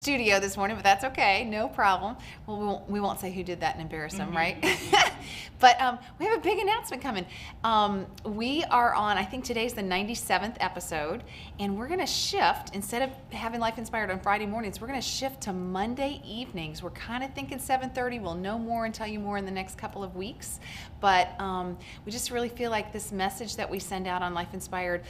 Studio this morning, but that's okay, no problem. Well, we won't say who did that and embarrass them, right? But we have a big announcement coming. We are on, I think today's the 97th episode, and we're going to shift. Instead of having Life Inspired on Friday mornings, we're going to shift to Monday evenings. We're kind of thinking 7:30. We'll know more and tell you more in the next couple of weeks. But we just really feel like this message that we send out on Life Inspired,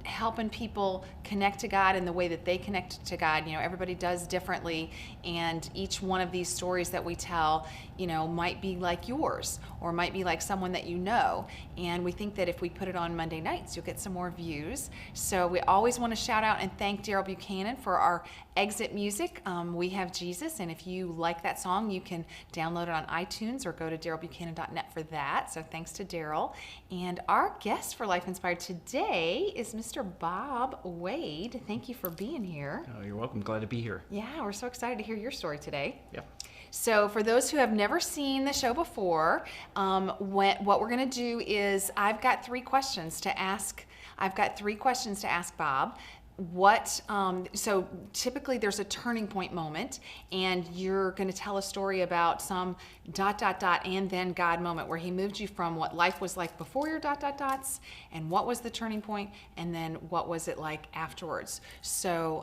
helping people connect to God in the way that they connect to God. You know, everybody does differently, and each one of these stories that we tell, you know, might be like yours or might be like someone that you know. And we think that if we put it on Monday nights, you'll get some more views. So we always want to shout out and thank Daryl Buchanan for our exit music. We Have Jesus, and if you like that song, you can download it on iTunes or go to darylbuchanan.net for that. So thanks to Daryl. And our guest for Life Inspired today is Mr. Bob Wade. Thank you for being here. Oh, you're welcome. Glad to be here. Yeah, we're so excited to hear your story today. Yep. So for those who have never seen the show before, what we're going to do is I've got three questions to ask. Bob. So typically there's a turning point moment, and you're going to tell a story about some ... and then God moment where he moved you from what life was like before your ... and what was the turning point, and then what was it like afterwards. So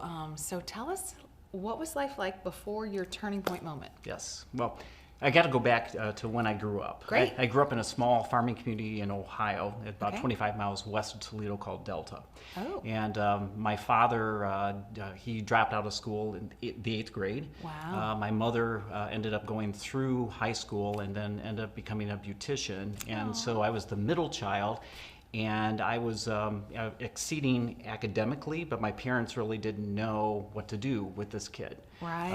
tell us, what was life like before your turning point moment? Yes. Well, I got to go back to when I grew up. Great. I grew up in a small farming community in Ohio, about Okay. 25 miles west of Toledo, called Delta. Oh. And my father, he dropped out of school in the 8th grade. Wow. My mother ended up going through high school and then ended up becoming a beautician. And so I was the middle child. And I was exceeding academically, but my parents really didn't know what to do with this kid. Right.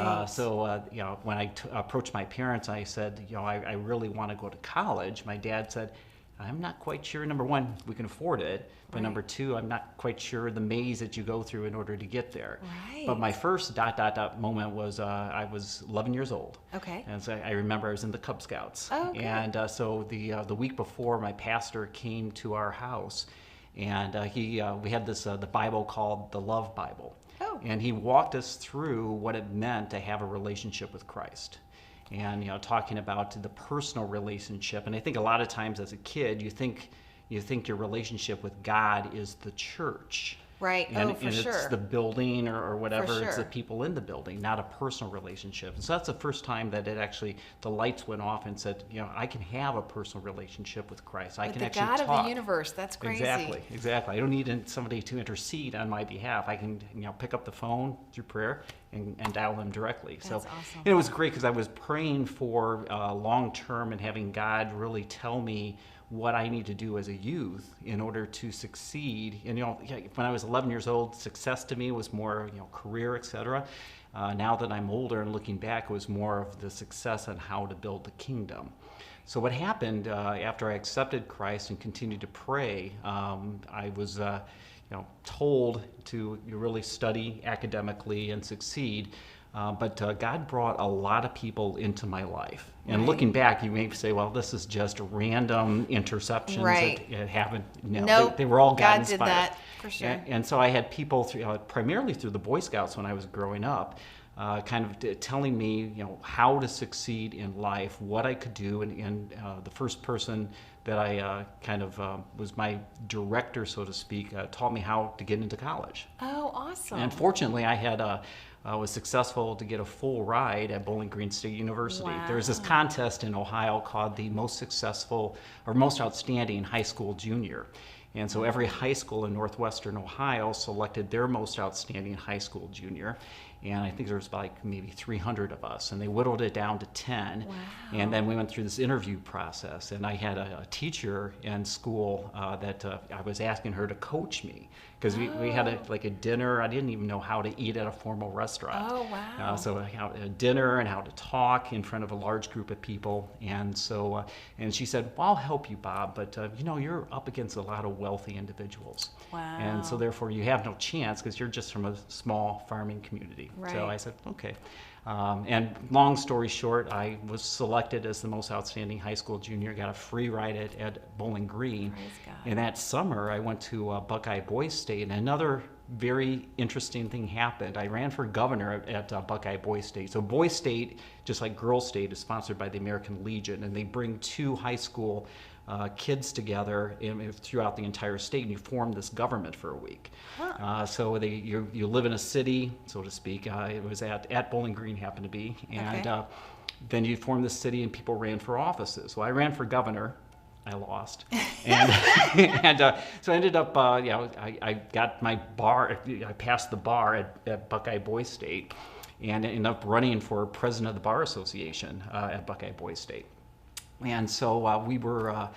When I approached my parents, I said, I really want to go to college. My dad said, I'm not quite sure, number one, we can afford it, but Right. number two, I'm not quite sure the maze that you go through in order to get there. Right. But my first ... moment was I was 11 years old. Okay. And so I remember I was in the Cub Scouts. Oh, okay. And so the week before, my pastor came to our house, and we had this the Bible called the Love Bible. Oh. And he walked us through what it meant to have a relationship with Christ. And talking about the personal relationship. And I think a lot of times as a kid, you think your relationship with God is the church. Right. And, for and sure. it's the building or whatever. For It's the sure. people in the building, not a personal relationship. And so that's the first time that the lights went off and said, I can have a personal relationship with Christ. I With can the actually God talk. of the universe. That's crazy. Exactly. I don't need somebody to intercede on my behalf. I can, pick up the phone through prayer and dial them directly. That's so awesome. it was great because I was praying for long term and having God really tell me what I need to do as a youth in order to succeed. And when I was 11 years old, success to me was more career, etc. Now that I'm older and looking back, it was more of the success on how to build the kingdom. So what happened after I accepted Christ and continued to pray, I was told to really study academically and succeed. But God brought a lot of people into my life. And Right. looking back, you may say, well, this is just random interceptions Right. that happened. Nope. They were all God did inspired. that, for sure. And so I had people, primarily through the Boy Scouts when I was growing up, kind of telling me, how to succeed in life, what I could do. And the first person that I was my director, so to speak, taught me how to get into college. Oh, awesome. And fortunately, I was successful to get a full ride at Bowling Green State University. Wow. There was this contest in Ohio called the most successful or most outstanding high school junior. And so every high school in northwestern Ohio selected their most outstanding high school junior. And I think there was like maybe 300 of us, and they whittled it down to 10. Wow. And then we went through this interview process, and I had a teacher in school that I was asking her to coach me, because we had a dinner. I didn't even know how to eat at a formal restaurant. Oh, wow. So a dinner and how to talk in front of a large group of people. And so, and she said, well, I'll help you, Bob, but you're up against a lot of wealthy individuals. Wow. And so therefore you have no chance because you're just from a small farming community. Right. So I said, okay. And long story short, I was selected as the most outstanding high school junior, got a free ride at Bowling Green. Praise God. And that summer, I went to Buckeye Boys State, and another very interesting thing happened. I ran for governor at Buckeye Boys State. So Boys State, just like Girls State, is sponsored by the American Legion, and they bring 2 high school kids together throughout the entire state, and you form this government for a week. Huh. So you live in a city, so to speak. It was at Bowling Green, happened to be, and Okay. then you form this city, and people ran for offices. Well, I ran for governor. I lost, and so I ended up, I got my bar. I passed the bar at Buckeye Boys State, and ended up running for president of the Bar Association at Buckeye Boys State. And so we were.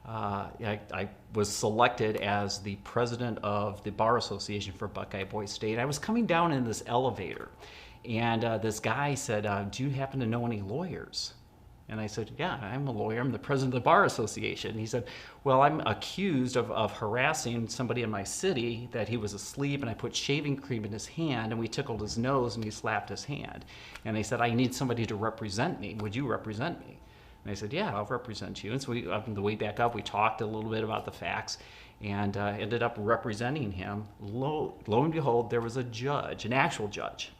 I was selected as the president of the Bar Association for Buckeye Boys State. I was coming down in this elevator, and this guy said, "Do you happen to know any lawyers?" And I said, "Yeah, I'm a lawyer. I'm the president of the Bar Association." And he said, "Well, I'm accused of harassing somebody in my city, that he was asleep, and I put shaving cream in his hand, and we tickled his nose, and he slapped his hand. And they said, I need somebody to represent me. Would you represent me?" And I said, "Yeah, I'll represent you." And so on the way back up, we talked a little bit about the facts, and ended up representing him. Lo and behold, there was a judge, an actual judge,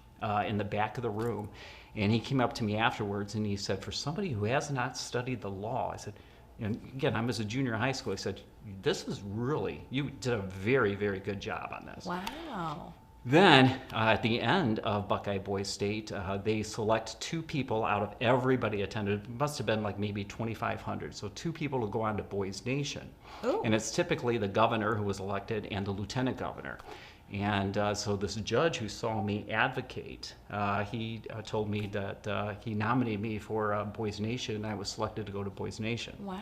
in the back of the room. And he came up to me afterwards, and he said, "For somebody who has not studied the law," I said, and again, I was a junior in high school, I said, "This is really, you did a very, very good job on this." Wow. Then, at the end of Buckeye Boys State, they select 2 people out of everybody attended. It must have been like maybe 2,500. So 2 people to go on to Boys Nation. Ooh. And it's typically the governor who was elected and the lieutenant governor. And so this judge who saw me advocate, he told me that he nominated me for Boys Nation, and I was selected to go to Boys Nation. Wow.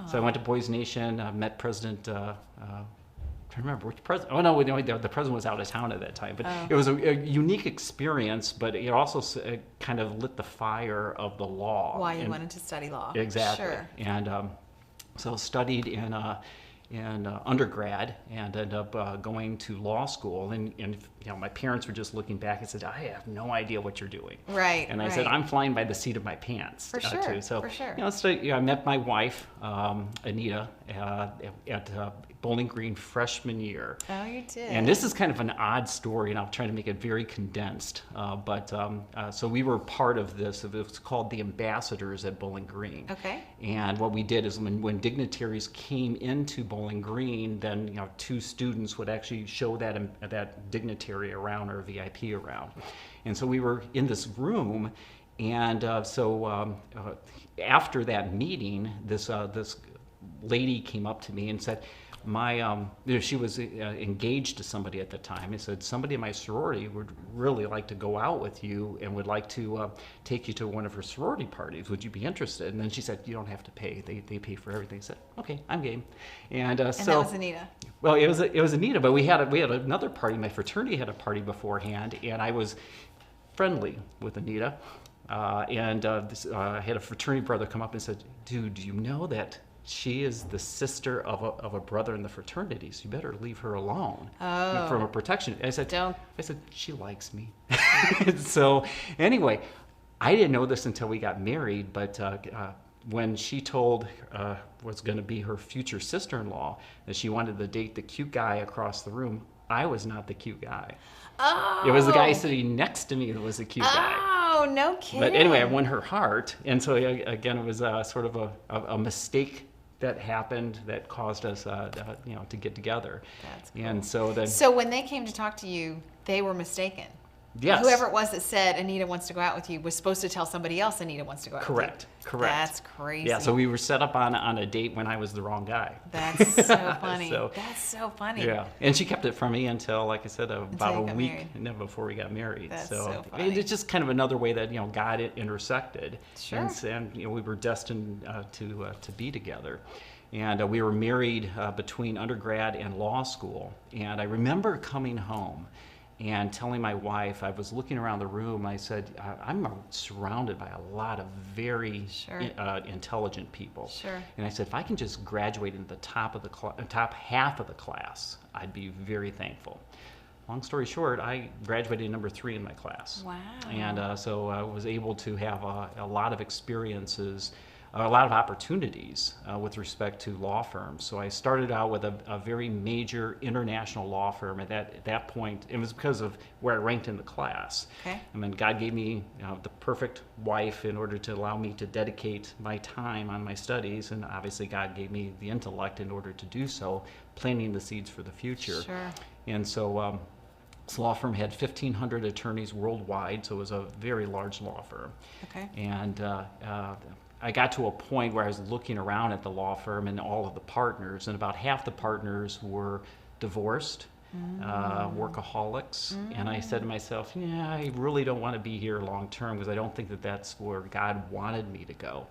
So I went to Boys Nation, met President, trying to remember which president. Oh no, the president was out of town at that time. But it was a unique experience. But it also kind of lit the fire of the law. Why you wanted to study law? Exactly. Sure. And so studied in undergrad, and ended up going to law school. And my parents were just looking back and said, "I have no idea what you're doing." Right. And I said, "I'm flying by the seat of my pants." For sure. Too. So for sure. I met my wife, Anita, at Bowling Green freshman year. Oh, you did. And this is kind of an odd story, and I'll try to make it very condensed. So we were part of this. It was called the Ambassadors at Bowling Green. Okay. And what we did is when dignitaries came into Bowling Green, then 2 students would actually show that dignitary around, or VIP around. And so we were in this room, and after that meeting, this lady came up to me and said, she was engaged to somebody at the time. He said, "Somebody in my sorority would really like to go out with you and would like to take you to one of her sorority parties. Would you be interested?" And then she said, "You don't have to pay. They pay for everything." I said, "Okay, I'm game." And And that was Anita. well, it was Anita, but we had another party. My fraternity had a party beforehand, and I was friendly with Anita. I had a fraternity brother come up and said, "Dude, do you know that she is the sister of a brother in the fraternity, so you better leave her alone from a protection." I said, "She likes me." So anyway, I didn't know this until we got married, but when she told was going to be her future sister-in-law that she wanted to date the cute guy across the room, I was not the cute guy. Oh. It was the guy sitting next to me that was the cute guy. Oh, no kidding. But anyway, I won her heart, and so again, it was sort of a mistake that happened that caused us, to get together. That's cool. And so then, So when they came to talk to you, they were mistaken. yes, Whoever it was that said Anita wants to go out with you was supposed to tell somebody else Anita wants to go out correct, with you. correct. That's crazy. Yeah, so we were set up on a date when I was the wrong guy. That's so funny. So, That's so funny. yeah, and she kept it from me until, like I said, about you a got week married. before we got married. That's so funny. It's just kind of another way that God intersected, Sure. and we were destined to be together. And we were married between undergrad and law school. And I remember coming home and telling my wife, I was looking around the room, I said, I'm surrounded by a lot of very Sure. Intelligent people. Sure. And I said, if I can just graduate in the top half of the class, I'd be very thankful. Long story short, I graduated number 3 in my class. Wow. And so I was able to have a lot of experiences a lot of opportunities with respect to law firms. So I started out with a very major international law firm. At that point, it was because of where I ranked in the class. Okay. And then God gave me the perfect wife in order to allow me to dedicate my time on my studies, and obviously God gave me the intellect in order to do so, planting the seeds for the future. Sure. And so this law firm had 1,500 attorneys worldwide, so it was a very large law firm. Okay. And I got to a point where I was looking around at the law firm and all of the partners, and about half the partners were divorced, workaholics. And I said to myself, yeah, I really don't want to be here long term because I don't think that that's where God wanted me to go.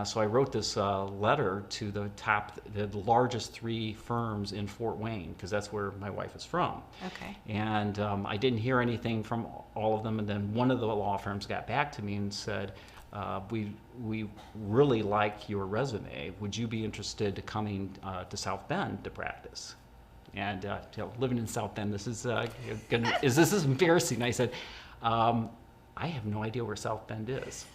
So I wrote this letter to the largest 3 firms in Fort Wayne, because that's where my wife is from. Okay. And I didn't hear anything from all of them. And then one of the law firms got back to me and said, we really like your resume. Would you be interested in coming to South Bend to practice? And living in South Bend, this is this is embarrassing. I said, I have no idea where South Bend is.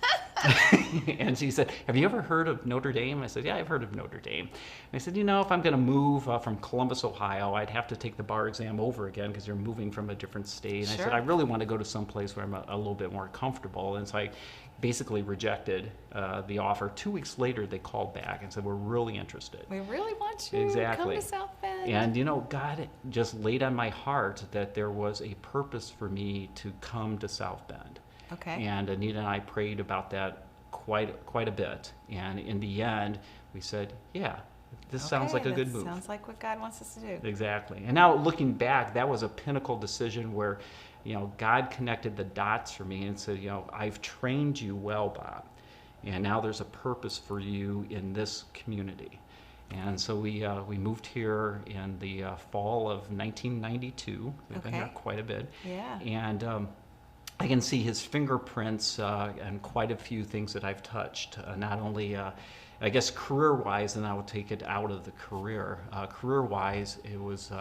And she said, have you ever heard of Notre Dame? I said, yeah, I've heard of Notre Dame. And I said, if I'm going to move from Columbus, Ohio, I'd have to take the bar exam over again because you're moving from a different state. And I said, I really want to go to some place where I'm a little bit more comfortable. And so I basically rejected the offer. 2 weeks later, they called back and said, we're really interested. We really want you Exactly. to come to South Bend. And God just laid on my heart that there was a purpose for me to come to South Bend. Okay. And Anita and I prayed about that quite a bit. And in the end, we said, yeah, this sounds like a good move. Sounds like what God wants us to do. Exactly. And now looking back, that was a pinnacle decision where, God connected the dots for me and said, I've trained you well, Bob, and now there's a purpose for you in this community. And so we moved here in the fall of 1992. We've been here quite a bit. Yeah. And I can see his fingerprints and quite a few things that I've touched, not only, I guess, career-wise, and I would take it out of the career. Career-wise, it was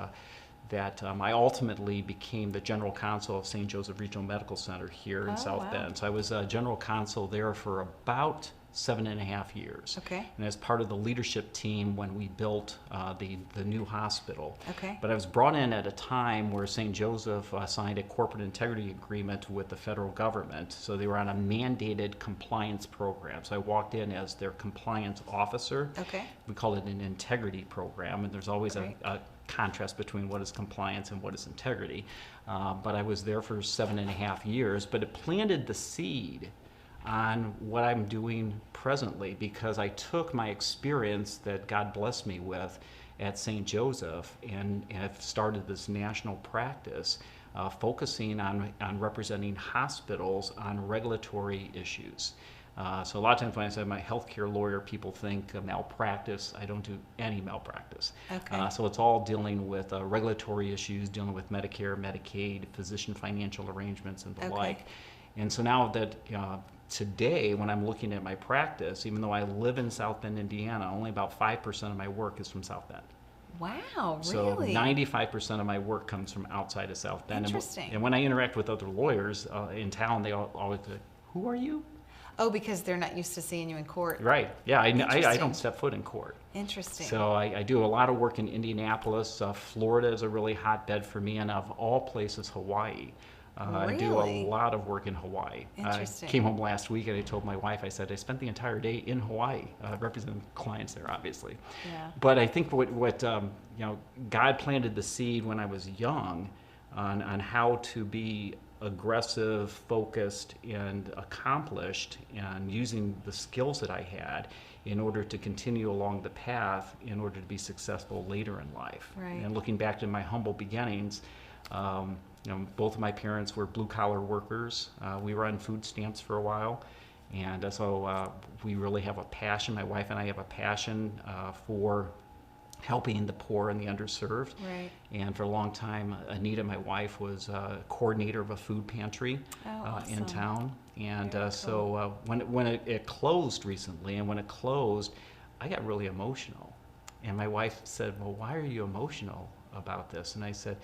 that I ultimately became the general counsel of St. Joseph Regional Medical Center here in South Bend. So I was general counsel there for about 7.5 years. Okay. And as part of the leadership team when we built the new hospital. Okay. But I was brought in at a time where St. Joseph signed a corporate integrity agreement with the federal government. So they were on a mandated compliance program. So I walked in as their compliance officer. Okay. We call it an integrity program, and there's always a contrast between what is compliance and what is integrity. But I was there for 7.5 years, but it planted the seed on what I'm doing presently, because I took my experience that God blessed me with at St. Joseph and have started this national practice focusing on representing hospitals on regulatory issues. So a lot of times when I say I'm a healthcare lawyer, people think malpractice. I don't do any malpractice. Okay. So it's all dealing with regulatory issues, dealing with Medicare, Medicaid, physician financial arrangements, and the like. And so now that today, when I'm looking at my practice, even though I live in South Bend, Indiana, only about 5% of my work is from South Bend. Wow, So really? 95% of my work comes from outside of South Bend. Interesting. And when I interact with other lawyers in town, they always say, "Who are you?" Oh, because they're not used to seeing you in court. Right. Yeah, I Interesting. don't step foot in court. Interesting. So I do a lot of work in Indianapolis. Florida is a really hotbed for me, and of all places, Hawaii. I do a Really? lot of work in Hawaii. Interesting. I came home last week and I told my wife, I said, I spent the entire day in Hawaii, representing clients there, obviously. Yeah. But I think what God planted the seed when I was young on how to be aggressive, focused, and accomplished, and using the skills that I had in order to continue along the path in order to be successful later in life. Right. And looking back to my humble beginnings, both of my parents were blue-collar workers. We were on food stamps for a while, and so we really have a passion. My wife and I have a passion for helping the poor and the underserved. Right. And for a long time, Anita, my wife, was coordinator of a food pantry in town. And so when it closed recently, and when it closed, I got really emotional. And my wife said, well, why are you emotional about this? And I said,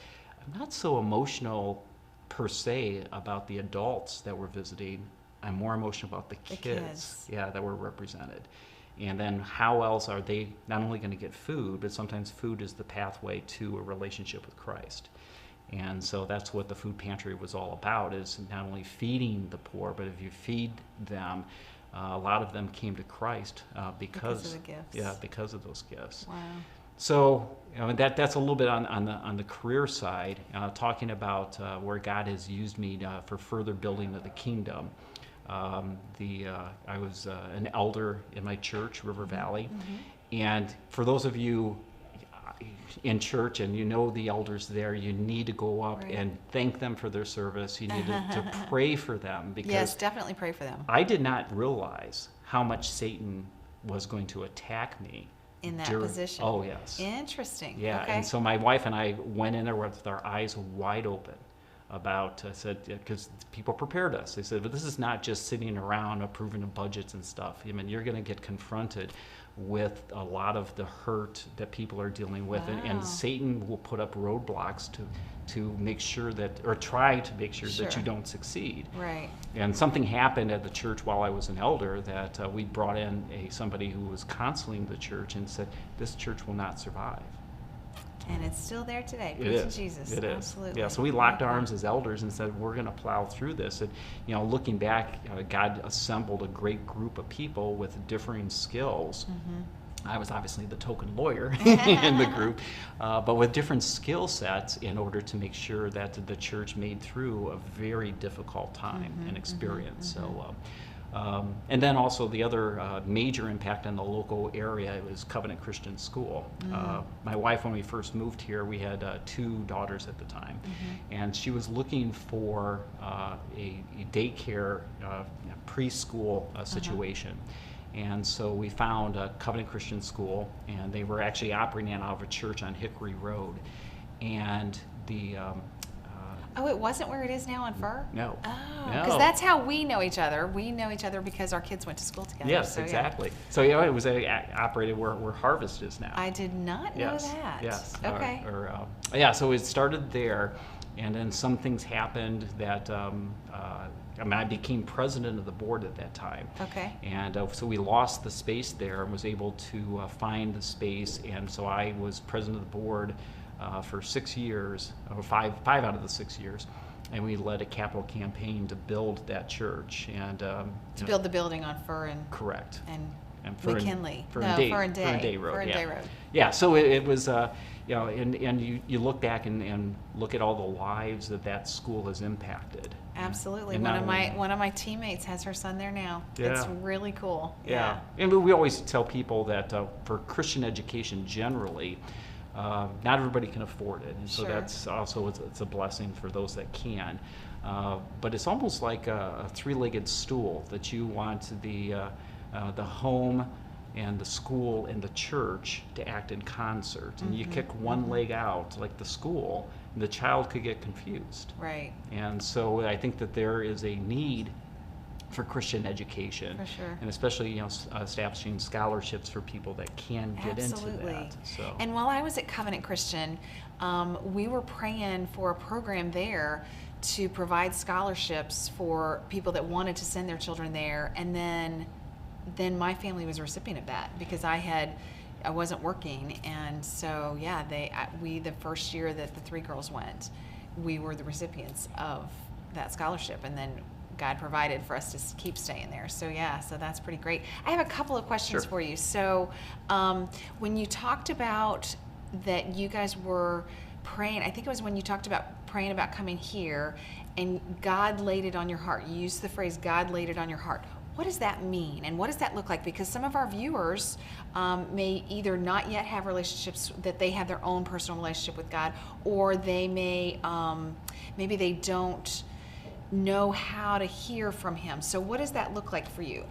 I'm not so emotional per se about the adults that we're visiting. I'm more emotional about the The kids, kids. yeah, that were represented. And then how else are they not only going to get food, but sometimes food is the pathway to a relationship with Christ. And so that's what the food pantry was all about, is not only feeding the poor, but if you feed them, a lot of them came to Christ Because of the gifts. Yeah, because of those gifts. Wow. So that's a little bit on the career side, talking about where God has used me for further building of the kingdom. I was an elder in my church, River Valley, and for those of you in church and you know the elders there, you need to go up Right. and thank them for their service. You need to pray for them, because Yes, definitely pray for them. I did not realize how much Satan was going to attack me In that during- position. Oh, yes. Interesting. Yeah, Okay. and so my wife and I went in there with our eyes wide open about, I said, because people prepared us. They said, but this is not just sitting around approving of budgets and stuff. I mean, you're going to get confronted with a lot of the hurt that people are dealing with, and Wow. Satan will put up roadblocks to make sure that, or try to make sure that Sure. you don't succeed. Right. And something happened at the church while I was an elder that we brought in somebody who was counseling the church and said, this church will not survive. And it's still there today. It Preaching is. Jesus. It is. Absolutely. Yeah. So we locked Okay. arms as elders and said, we're going to plow through this. And looking back, God assembled a great group of people with differing skills. I was obviously the token lawyer in the group, but with different skill sets in order to make sure that the church made through a very difficult time and experience. So. And then also the other major impact in the local area was Covenant Christian School. My wife, when we first moved here, we had 2 daughters at the time, and she was looking for a daycare preschool situation. And so we found a Covenant Christian School, and they were actually operating out of a church on Hickory Road. And the Oh, it wasn't where it is now on Fur? no, Oh, no. because that's how we know each other. We know each other because our kids went to school together. Yes, so, yeah. exactly. So it was operated where Harvest is now. I did not know Yes, that. yes. Okay. Yeah, so it started there, and then some things happened that I became president of the board at that time. Okay. And so we lost the space there and was able to find the space, and so I was president of the board for 6 years, or five out of the 6 years, and we led a capital campaign to build that church and To build the building on Fur and correct. and Fern- McKinley. Fern No, Day, Fur and Day. Fern Day Road. Fur and yeah. Day Road. Yeah, so it was, and you look back and look at all the lives that school has impacted. Absolutely. And One not of my only- one of my teammates has her son there now. It's Yeah. really cool. Yeah, and we always tell people that for Christian education generally, not everybody can afford it, and so Sure. that's also it's a blessing for those that can. But it's almost like a 3-legged stool that you want the home and the school and the church to act in concert, and you kick one leg out, like the school, and the child could get confused. Right. And so I think that there is a need for Christian education, For sure. and especially establishing scholarships for people that can get Absolutely. into that. So And while I was at Covenant Christian, we were praying for a program there to provide scholarships for people that wanted to send their children there, and then my family was a recipient of that because I wasn't working, and so yeah, we the first year that the 3 girls went, we were the recipients of that scholarship, and then God provided for us to keep staying there. So yeah, so that's pretty great. I have a couple of questions Sure. for you. So when you talked about that you guys were praying, I think it was when you talked about praying about coming here and God laid it on your heart. You used the phrase God laid it on your heart. What does that mean, and what does that look like? Because some of our viewers may either not yet have relationships, that they have their own personal relationship with God, or they may, maybe they don't know how to hear from Him. So what does that look like for you?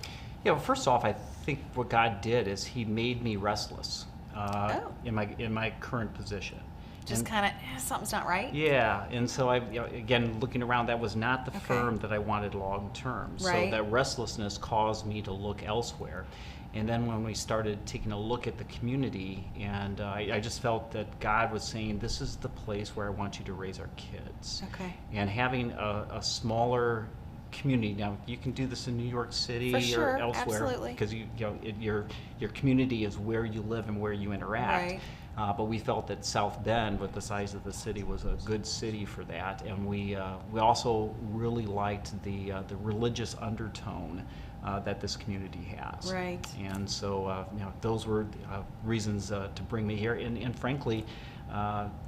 yeah, well, first off, I think what God did is He made me restless in my current position. Just And- kind of, something's not right? Yeah, and so again, looking around, that was not the Okay. firm that I wanted long term. Right. So that restlessness caused me to look elsewhere. And then when we started taking a look at the community, and I just felt that God was saying, this is the place where I want you to raise our kids. Okay. And having a smaller community. Now, you can do this in New York City For sure, or elsewhere, absolutely. because your community is where you live and where you interact. Right. But we felt that South Bend, with the size of the city, was a good city for that, and we also really liked the religious undertone that this community has. Right. And so those were reasons to bring me here, and frankly,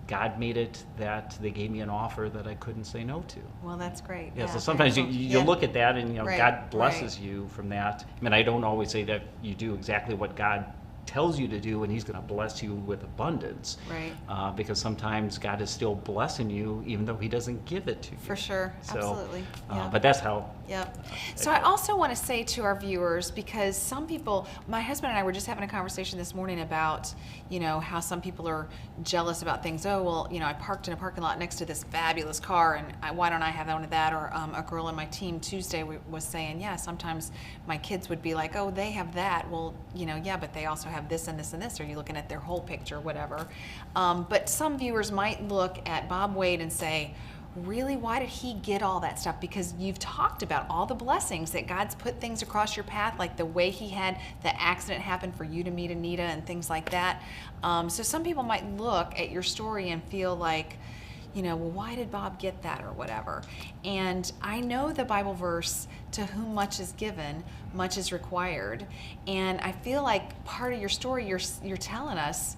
God made it that they gave me an offer that I couldn't say no to. Well, that's great. Yeah, Yeah, so sometimes very you cool. Yeah. look at that and Right, God blesses right. you from that. I mean, I don't always say that you do exactly what God tells you to do and he's going to bless you with abundance. Right. Because sometimes God is still blessing you even though he doesn't give it to you. For sure. So, Absolutely. Yeah. But that's how. Yep. So I also want to say to our viewers, because some people, my husband and I were just having a conversation this morning about, how some people are jealous about things. Oh, well, I parked in a parking lot next to this fabulous car, and why don't I have one of that? Or a girl on my team Tuesday was saying, yeah, sometimes my kids would be like, oh, they have that. Well, yeah, but they also have this and this and this. Are you looking at their whole picture, whatever? But some viewers might look at Bob Wade and say, really, why did he get all that stuff? Because you've talked about all the blessings that God's put things across your path, like the way he had the accident happen for you to meet Anita and things like that. So some people might look at your story and feel like, well, why did Bob get that or whatever? And I know the Bible verse, to whom much is given, much is required. And I feel like part of your story, you're telling us,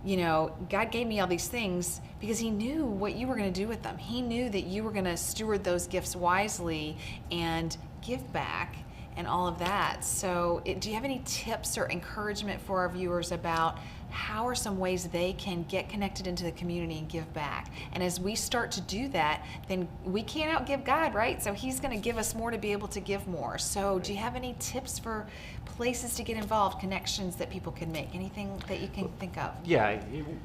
God gave me all these things because he knew what you were going to do with them. He knew that you were going to steward those gifts wisely and give back and all of that. So do you have any tips or encouragement for our viewers about how are some ways they can get connected into the community and give back? And as we start to do that, then we can't outgive God, right? So he's going to give us more to be able to give more. So do you have any tips for places to get involved, connections that people can make? Anything that you can think of? Yeah,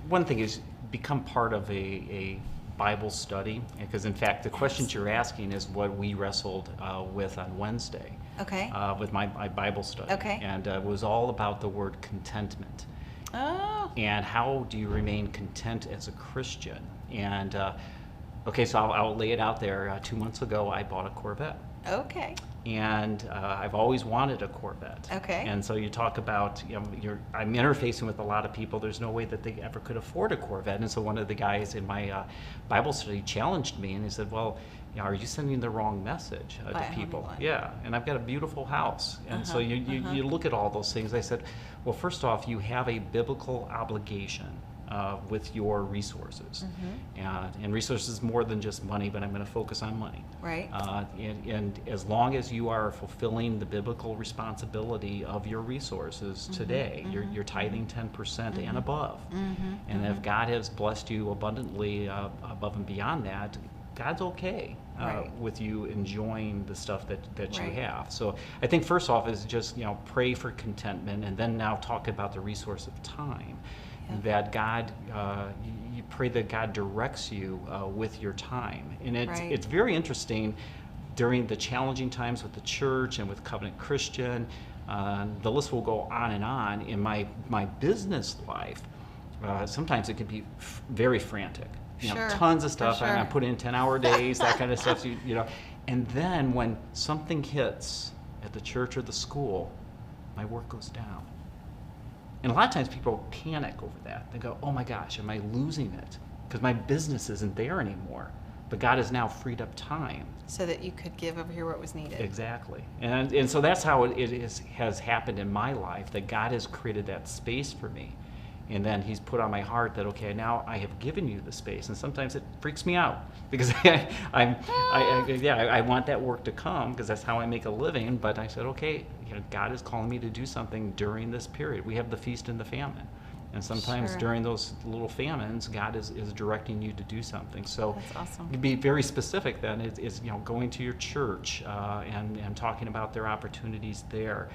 one thing is become part of a Bible study, because in fact the questions you're asking is what we wrestled with on Wednesday. Okay. With my Bible study. Okay. And it was all about the word contentment. Oh. And how do you remain content as a Christian? And okay, so I'll lay it out there. 2 months ago, I bought a Corvette. Okay. And I've always wanted a Corvette. Okay. And so you talk about, I'm interfacing with a lot of people. There's no way that they ever could afford a Corvette. And so one of the guys in my Bible study challenged me, and he said, well, are you sending the wrong message to people? Yeah, and I've got a beautiful house. And so you look at all those things. I said, well, first off, you have a biblical obligation with your resources. And resources more than just money, but I'm going to focus on money. Right. And as long as you are fulfilling the biblical responsibility of your resources today, you're tithing 10% and above. And if God has blessed you abundantly above and beyond that, God's okay with you enjoying the stuff that you have. So I think first off is just pray for contentment, and then now talk about the resource of time. That God, you pray that God directs you with your time. And it's very interesting during the challenging times with the church and with Covenant Christian. The list will go on and on. In my business life, sometimes it can be very frantic. Tons of stuff. I put in 10-hour days, that kind of stuff. And then when something hits at the church or the school, my work goes down. And a lot of times people panic over that. They go, oh my gosh, am I losing it? Because my business isn't there anymore. But God has now freed up time. So that you could give over here what was needed. Exactly. And so that's how has happened in my life, that God has created that space for me. And then he's put on my heart that, okay, now I have given you the space. And sometimes it freaks me out because I want that work to come because that's how I make a living. But I said, okay, God is calling me to do something during this period. We have the feast and the famine. And sometimes during those little famines, God is directing you to do something. So that's awesome. To be very specific then is going to your church and talking about their opportunities there.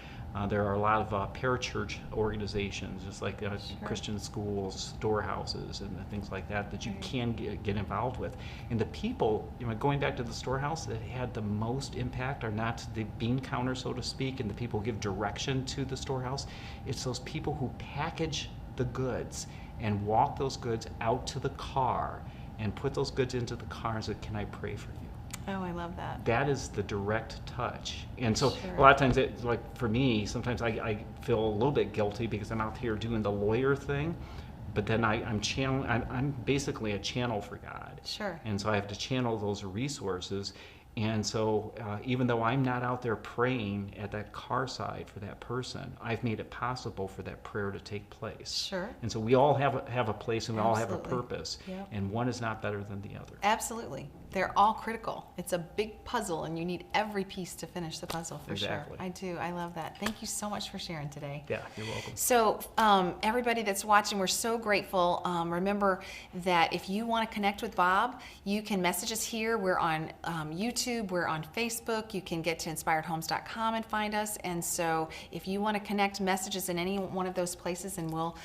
There are a lot of parachurch organizations, just like Christian schools, storehouses, and things like that you can get involved with. And the people, going back to the storehouse, that had the most impact are not the bean counter, so to speak, and the people who give direction to the storehouse. It's those people who package the goods and walk those goods out to the car and put those goods into the car and say, can I pray for you? Oh, I love that. That is the direct touch. And so Sure. a lot of times, like for me, sometimes I feel a little bit guilty because I'm out here doing the lawyer thing, but then I'm basically a channel for God. Sure. And so I have to channel those resources. And so even though I'm not out there praying at that car side for that person, I've made it possible for that prayer to take place. Sure. And so we all have a place, and we all have a Absolutely. purpose. Yep. And one is not better than the other. Absolutely. They're all critical. It's a big puzzle, and you need every piece to finish the puzzle for Exactly. sure. I do. I love that. Thank you so much for sharing today. Yeah, you're welcome. So, everybody that's watching, we're so grateful. Remember that if you want to connect with Bob, you can message us here. We're on YouTube, we're on Facebook. You can get to inspiredhomes.com and find us. And so, if you want to connect, messages in any one of those places, and we'll,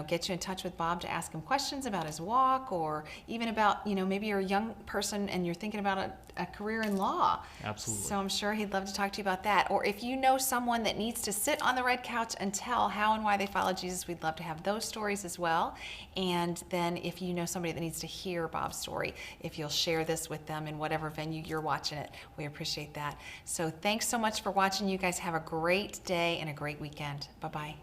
get you in touch with Bob to ask him questions about his walk, or even about, maybe you're a young person and you're thinking about a career in law. Absolutely. So I'm sure he'd love to talk to you about that. Or if you know someone that needs to sit on the red couch and tell how and why they followed Jesus, we'd love to have those stories as well. And then if you know somebody that needs to hear Bob's story, if you'll share this with them in whatever venue you're watching it, we appreciate that. So thanks so much for watching. You guys have a great day and a great weekend. Bye-bye.